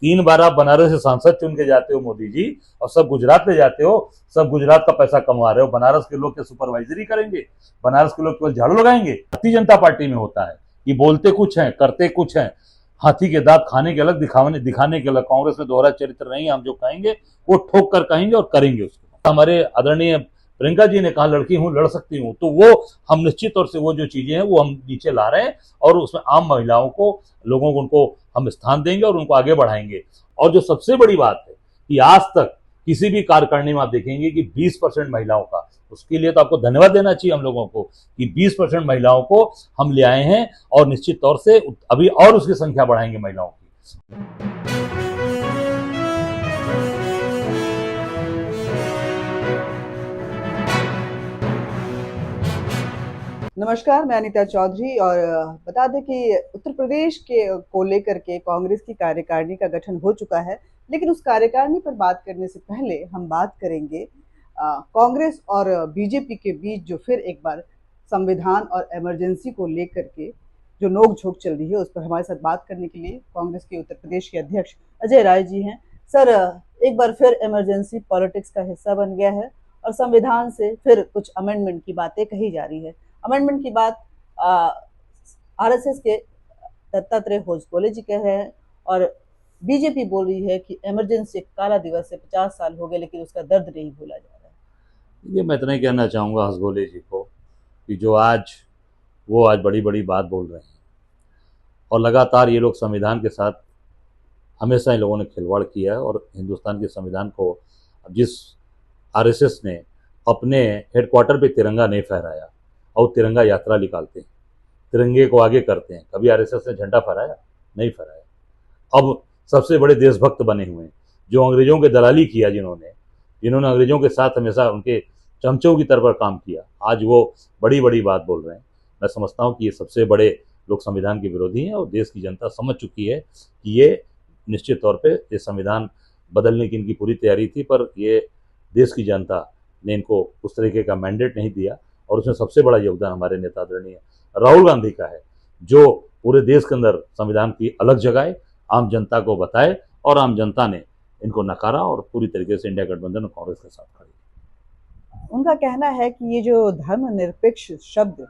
3 बार आप बनारस से सांसद चुन के जाते हो मोदी जी, और सब गुजरात ले जाते हो, सब गुजरात का पैसा कमा रहे हो। बनारस के लोग क्या सुपरवाइजरी करेंगे? बनारस के लोग केवल झाड़ू लगाएंगे? भारतीय जनता पार्टी में होता है कि बोलते कुछ है, करते कुछ है, हाथी के दांत खाने के अलग, दिखाने के अलग। कांग्रेस में दोहरा चरित्र नहीं है। हम जो कहेंगे वो ठोक कर कहेंगे और करेंगे उसको। हमारे आदरणीय प्रियंका जी ने कहा लड़की हूं, लड़ सकती हूं, तो वो हम निश्चित तौर से वो जो चीजें हैं वो हम नीचे ला रहे हैं, और उसमें आम महिलाओं को, लोगों को, उनको हम स्थान देंगे और उनको आगे बढ़ाएंगे। और जो सबसे बड़ी बात है कि आज तक किसी भी कार्यकारिणी में आप देखेंगे कि 20% महिलाओं का, उसके लिए तो आपको धन्यवाद देना चाहिए हम लोगों को कि 20% महिलाओं को हम ले आए हैं, और निश्चित तौर से अभी और उसकी संख्या बढ़ाएंगे महिलाओं की। नमस्कार, मैं अनीता चौधरी। और बता दें कि उत्तर प्रदेश के को लेकर के कांग्रेस की कार्यकारिणी का गठन हो चुका है, लेकिन उस कार्यकारिणी पर बात करने से पहले हम बात करेंगे कांग्रेस और बीजेपी के बीच जो फिर एक बार संविधान और इमरजेंसी को लेकर के जो नोक-झोंक चल रही है, उस पर हमारे साथ बात करने के लिए कांग्रेस के उत्तर प्रदेश के अध्यक्ष अजय राय जी हैं। सर, एक बार फिर इमरजेंसी पॉलिटिक्स का हिस्सा बन गया है और संविधान से फिर कुछ अमेंडमेंट की बातें कही जा रही है। अमेंडमेंट की बात आरएसएस के दत्तात्रेय होसबोले जी कह रहे हैं, और बीजेपी बोल रही है कि इमरजेंसी एक काला दिवस है, 50 साल हो गए लेकिन उसका दर्द नहीं भूला जा रहा है। ये मैं इतना ही कहना चाहूँगा हसबोले जी को कि जो आज बड़ी बड़ी बात बोल रहे हैं, और लगातार ये लोग संविधान के साथ हमेशा इन लोगों ने खिलवाड़ किया है। और हिंदुस्तान के संविधान को जिस आरएसएस ने अपने हेडक्वार्टर पे तिरंगा नहीं फहराया, और तिरंगा यात्रा निकालते हैं, तिरंगे को आगे करते हैं, कभी आरएसएस ने झंडा फहराया? नहीं फहराया। अब सबसे बड़े देशभक्त बने हुए हैं, जो अंग्रेजों के दलाली किया, जिन्होंने अंग्रेजों के साथ हमेशा उनके चमचों की तरह काम किया, आज वो बड़ी बड़ी बात बोल रहे हैं। मैं समझता हूँ कि ये सबसे बड़े लोग संविधान के विरोधी हैं, और देश की जनता समझ चुकी है कि ये निश्चित तौर पे ये संविधान बदलने की इनकी पूरी तैयारी थी, पर ये देश की जनता ने इनको उस तरीके का मैंडेट नहीं दिया। और उसमें सबसे बड़ा योगदान हमारे नेता आदरणीय राहुल गांधी का है, जो पूरे देश के अंदर संविधान की अलग जगह आम जनता को बताए, और आम जनता ने इनको नकारा और पूरी तरीके से इंडिया गठबंधन और कांग्रेस के साथ खड़ी। उनका कहना है कि ये जो धर्मनिरपेक्ष शब्द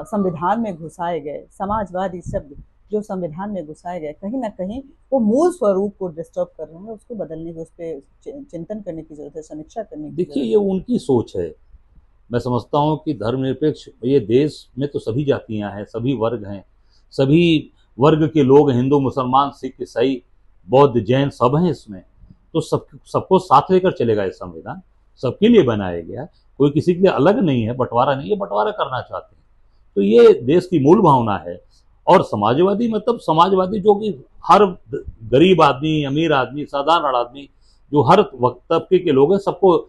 संविधान में घुसाए गए, समाजवादी शब्द जो संविधान में घुसाए गए, कहीं ना कहीं वो मूल स्वरूप को डिस्टर्ब कर रहे हैं। उसको बदलने की, उस पर चिंतन करने की जरूरत है, समीक्षा करने की। देखिए, ये उनकी सोच है। मैं समझता हूँ कि धर्मनिरपेक्ष, ये देश में तो सभी जातियाँ हैं, सभी वर्ग हैं, सभी वर्ग के लोग, हिंदू, मुसलमान, सिख, ईसाई, बौद्ध, जैन, सब हैं इसमें। तो सबको साथ लेकर चलेगा ये संविधान, सबके लिए बनाया गया है, कोई किसी के लिए अलग नहीं है, बंटवारा नहीं है। बंटवारा करना चाहते हैं तो ये देश की मूल भावना है। और समाजवादी मतलब समाजवादी जो कि हर गरीब आदमी, अमीर आदमी, साधारण आदमी, जो हर तबके के लोग हैं, सबको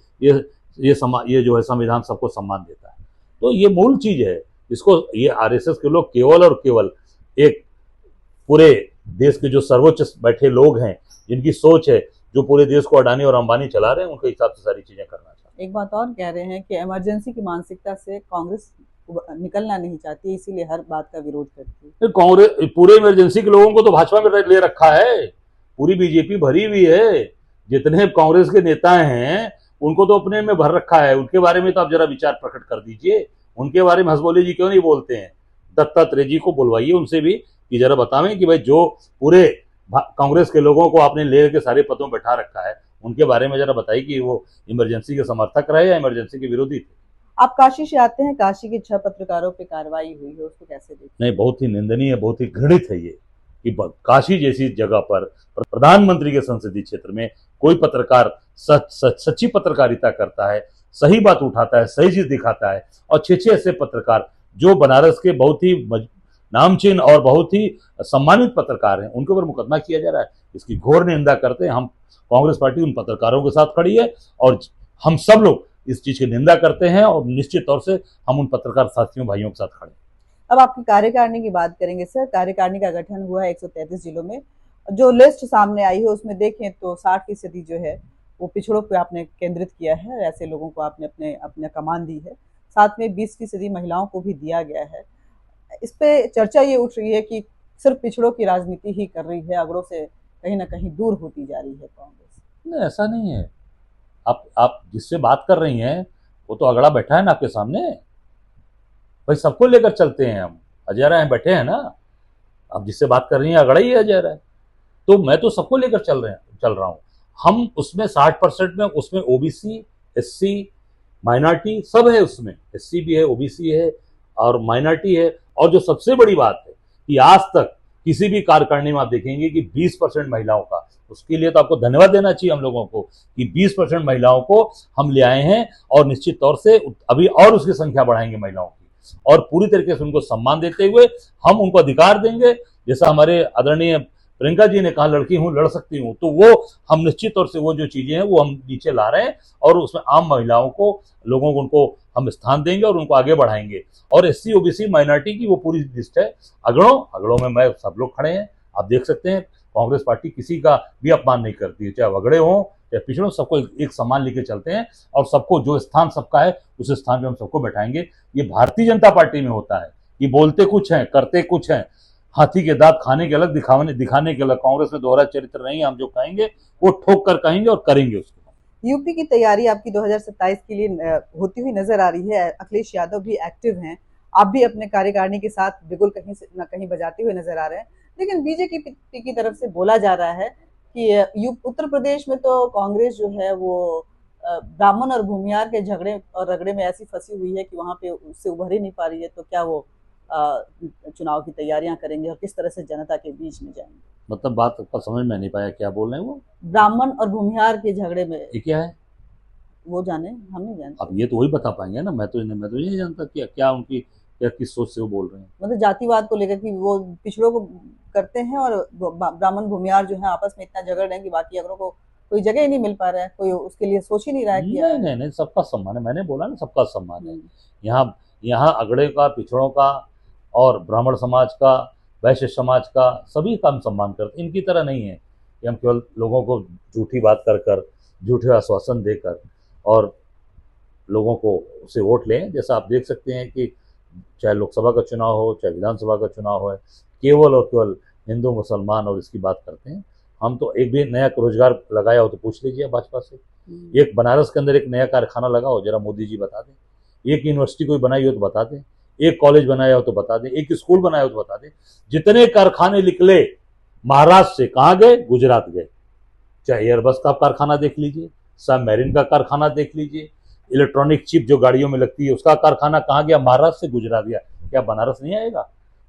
ये जो है संविधान सबको सम्मान देता है। तो ये मूल चीज है। इसको ये आरएसएस के लोग केवल और केवल एक पूरे देश के जो सर्वोच्च बैठे लोग हैं, जिनकी सोच है, जो पूरे देश को अडानी और अंबानी चला रहे हैं, उनके हिसाब से सारी चीजें करना चाहते हैं। एक बात और कह रहे हैं कि इमरजेंसी की मानसिकता से कांग्रेस निकलना नहीं चाहती, इसीलिए हर बात का विरोध करती है। कांग्रेस पूरे इमरजेंसी के लोगों को तो भाजपा में ले रखा है, पूरी बीजेपी भरी हुई है। जितने कांग्रेस के नेता हैं उनको तो अपने में भर रखा है। उनके बारे में तो आप जरा विचार प्रकट कर दीजिए। उनके बारे में हसबोले जी क्यों नहीं बोलते हैं? दत्तात्रेय जी को बुलवाइए, उनसे भी कि जरा बतावें कि भाई जो पूरे कांग्रेस के लोगों को आपने लेकर सारे पदों में बैठा रखा है, उनके बारे में जरा बताइए कि वो इमरजेंसी के समर्थक रहे या इमरजेंसी के विरोधी थे। आप काशी से आते हैं, काशी के 6 पत्रकारों पे कार्रवाई हुई है, उसको कैसे देखते हैं? नहीं, बहुत ही निंदनीय, बहुत ही घृणित है ये कि काशी जैसी जगह पर प्रधानमंत्री के संसदीय क्षेत्र में कोई पत्रकार सच्ची पत्रकारिता करता है, सही बात उठाता है, सही चीज दिखाता है, और 6 ऐसे पत्रकार जो बनारस के बहुत ही नामचीन और बहुत ही सम्मानित पत्रकार हैं, उनके ऊपर मुकदमा किया जा रहा है। इसकी घोर निंदा करते हैं हम। कांग्रेस पार्टी उन पत्रकारों के साथ खड़ी है, और हम सब लोग इस चीज की निंदा करते हैं, और निश्चित तौर से हम उन पत्रकार साथियों भाइयों के साथ खड़े। अब आपकी कार्यकारिणी की बात करेंगे सर। कार्यकारिणी का गठन हुआ है 133 जिलों में। जो लिस्ट सामने आई है उसमें देखें तो 60% जो है वो पिछड़ों पे आपने केंद्रित किया है, ऐसे लोगों को आपने अपने अपने कमान दी है। साथ में 20% महिलाओं को भी दिया गया है। इस पे चर्चा ये उठ रही है कि सिर्फ पिछड़ों की राजनीति ही कर रही है, अगड़ों से कहीं ना कहीं दूर होती जा रही है कांग्रेस। नहीं, ऐसा नहीं है। आप जिससे बात कर रही हैं वो तो अगड़ा बैठा है ना आपके सामने। भाई सबको लेकर चलते हैं हम, अजय राय बैठे हैं ना। आप जिससे बात कर रही हैं अगड़ा ही है अजय राय। तो मैं तो सबको लेकर चल रहा हूँ। हम उसमें 60% में, उसमें ओबीसी, एससी, माइनॉरिटी सब है। उसमें एससी भी है, ओबीसी है और माइनॉरिटी है। और जो सबसे बड़ी बात है कि आज तक किसी भी कार्यकारिणी में आप देखेंगे कि 20% महिलाओं का, उसके लिए तो आपको धन्यवाद देना चाहिए हम लोगों को कि 20% महिलाओं को हम ले आए हैं। और निश्चित तौर से अभी और उसकी संख्या बढ़ाएंगे महिलाओं की, और पूरी तरीके से उनको सम्मान देते हुए हम उनको अधिकार देंगे। जैसा हमारे आदरणीय प्रियंका जी ने कहा, लड़की हूं लड़ सकती हूं, तो वो हम निश्चित तौर से वो जो चीजें हैं वो हम नीचे ला रहे हैं और उसमें आम महिलाओं को, लोगों को, उनको हम स्थान देंगे और उनको आगे बढ़ाएंगे। और एससी, ओबीसी, माइनॉरिटी की वो पूरी लिस्ट है। अगड़ों में मैं सब लोग खड़े हैं। आप देख सकते हैं कांग्रेस पार्टी किसी का भी अपमान नहीं करती है, चाहे अगड़े हों चाहे पिछड़ों, सबको एक सम्मान लेके चलते हैं और सबको जो स्थान सबका है उस स्थान पे हम सबको बैठाएंगे। ये भारतीय जनता पार्टी में होता है कि बोलते कुछ हैं, करते कुछ हैं, हाथी के दांत खाने के अलग, दिखाने के अलग। कांग्रेस में दोहरा चरित्र नहीं है। हम जो कहेंगे वो ठोक कर कहेंगे और करेंगे उसको। यूपी की तैयारी आपकी 2027 के लिए होती हुई नजर आ रही है। अखिलेश यादव भी एक्टिव हैं, आप भी अपने कार्यकारिणी के साथ बिगुल कहीं से न कहीं बजाते हुए नजर आ रहे हैं। लेकिन बीजेपी की तरफ से बोला जा रहा है कि उत्तर प्रदेश में तो कांग्रेस जो है वो ब्राह्मण और भूमियार के झगड़े और रगड़े में ऐसी फंसी हुई है कि वहां पे उससे उभर ही नहीं पा रही है। तो क्या वो चुनाव की तैयारियां करेंगे और किस तरह से जनता के बीच में जाएंगे? मतलब बात पर समझ में नहीं पाया, क्या बोल रहे हैं वो? ब्राह्मण और भूमिहार के झगड़े में। ये क्या है? वो जाने, हम नहीं जानते। अब ये तो वही बता पाएंगे ना। मैं तो ये नहीं जानता क्या उनकी, क्या किस सोच से वो बोल रहे हैं। मतलब जातिवाद को लेकर कि वो पिछड़ों को करते हैं और ब्राह्मण भूमिहार जो है आपस में इतना झगड़ रहे हैं कि बाकी अगरों को कोई जगह ही नहीं मिल पा रहा है, कोई उसके लिए सोच ही नहीं रहा है कि नहीं, सबका सम्मान है। मैंने बोला ना, सबका सम्मान है। यहाँ अगड़े का, पिछड़ों का और ब्राह्मण समाज का, वैश्य समाज का, सभी का हम सम्मान करते। इनकी तरह नहीं है कि हम केवल लोगों को झूठी बात कर झूठे आश्वासन देकर और लोगों को उसे वोट लें। जैसा आप देख सकते हैं कि चाहे लोकसभा का चुनाव हो, चाहे विधानसभा का चुनाव हो, केवल और केवल हिंदू मुसलमान और इसकी बात करते हैं। हम तो एक भी नया रोजगार लगाया हो तो पूछ लीजिए भाजपा से। एक बनारस के अंदर एक नया कारखाना लगा हो, जरा मोदी जी बता दें। एक यूनिवर्सिटी कोई बनाई हो तो बता दें। एक कॉलेज बनाया हो तो बता दें। एक स्कूल बनाया हो तो बता दें। जितने कारखाने निकले महाराष्ट्र से, कहाँ गए? गुजरात गए। चाहे एयरबस का कारखाना देख लीजिए, सबमरीन का कारखाना देख लीजिए, इलेक्ट्रॉनिक चिप जो गाड़ियों में लगती है उसका कारखाना कहाँ गया? महाराष्ट्र से गुजरात गया। क्या बनारस नहीं आएगा?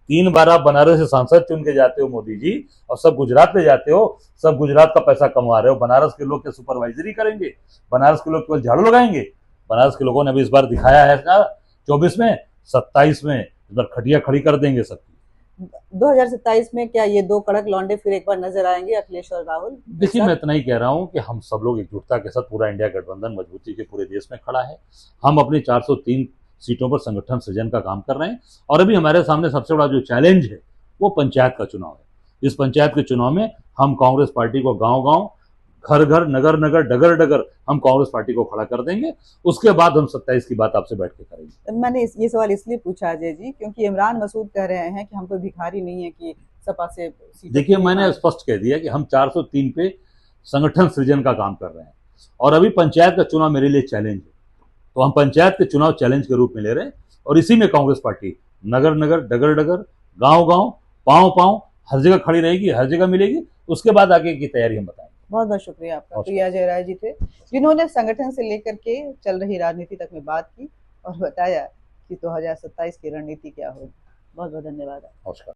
3 बार आप बनारस से सांसद चुन के जाते हो मोदी जी, और सब गुजरात ले जाते हो। सब गुजरात का पैसा कमा रहे हो। बनारस के लोग क्या सुपरवाइजरी करेंगे? बनारस के लोग केवल झाड़ू लगाएंगे? बनारस के लोगों ने अभी इस बार दिखाया है ना, 24 में, 27 में इस बार खटिया खड़ी कर देंगे सबकी। 2027 में क्या ये दो कड़क लौंडे फिर एक बार नजर आएंगे, अखिलेश और राहुल? देखिए, मैं इतना ही कह रहा हूं कि हम सब लोग एकजुटता के साथ, पूरा इंडिया गठबंधन मजबूती से पूरे देश में खड़ा है। हम अपनी 403 सीटों पर संगठन सृजन का काम कर रहे हैं। और अभी हमारे सामने सबसे बड़ा जो चैलेंज है वो पंचायत का चुनाव है। इस पंचायत के चुनाव में हम कांग्रेस पार्टी को गांव-गांव, घर-घर, नगर-नगर, डगर-डगर हम कांग्रेस पार्टी को खड़ा कर देंगे। उसके बाद हम 27 की बात आपसे बैठ के करेंगे। मैंने ये सवाल इसलिए पूछा अजय जी क्योंकि इमरान मसूद कह रहे हैं कि हम कोई भिखारी नहीं है कि सपा से। देखिए, मैंने स्पष्ट कह दिया कि हम 403 पे संगठन सृजन का काम कर रहे हैं और अभी पंचायत का चुनाव मेरे लिए चैलेंज है। तो हम पंचायत के चुनाव चैलेंज के रूप में ले रहे हैं और इसी में कांग्रेस पार्टी नगर नगर, डगर डगर, गांव गांव, पांव पांव हर जगह खड़ी रहेगी, हर जगह मिलेगी। उसके बाद आगे की तैयारी हम बताएंगे। बहुत बहुत शुक्रिया आपका। प्रिया अजय राय जी थे जिन्होंने संगठन से लेकर के चल रही राजनीति तक में बात की और बताया कि 2027 की रणनीति क्या होगी। बहुत बहुत धन्यवाद। नमस्कार।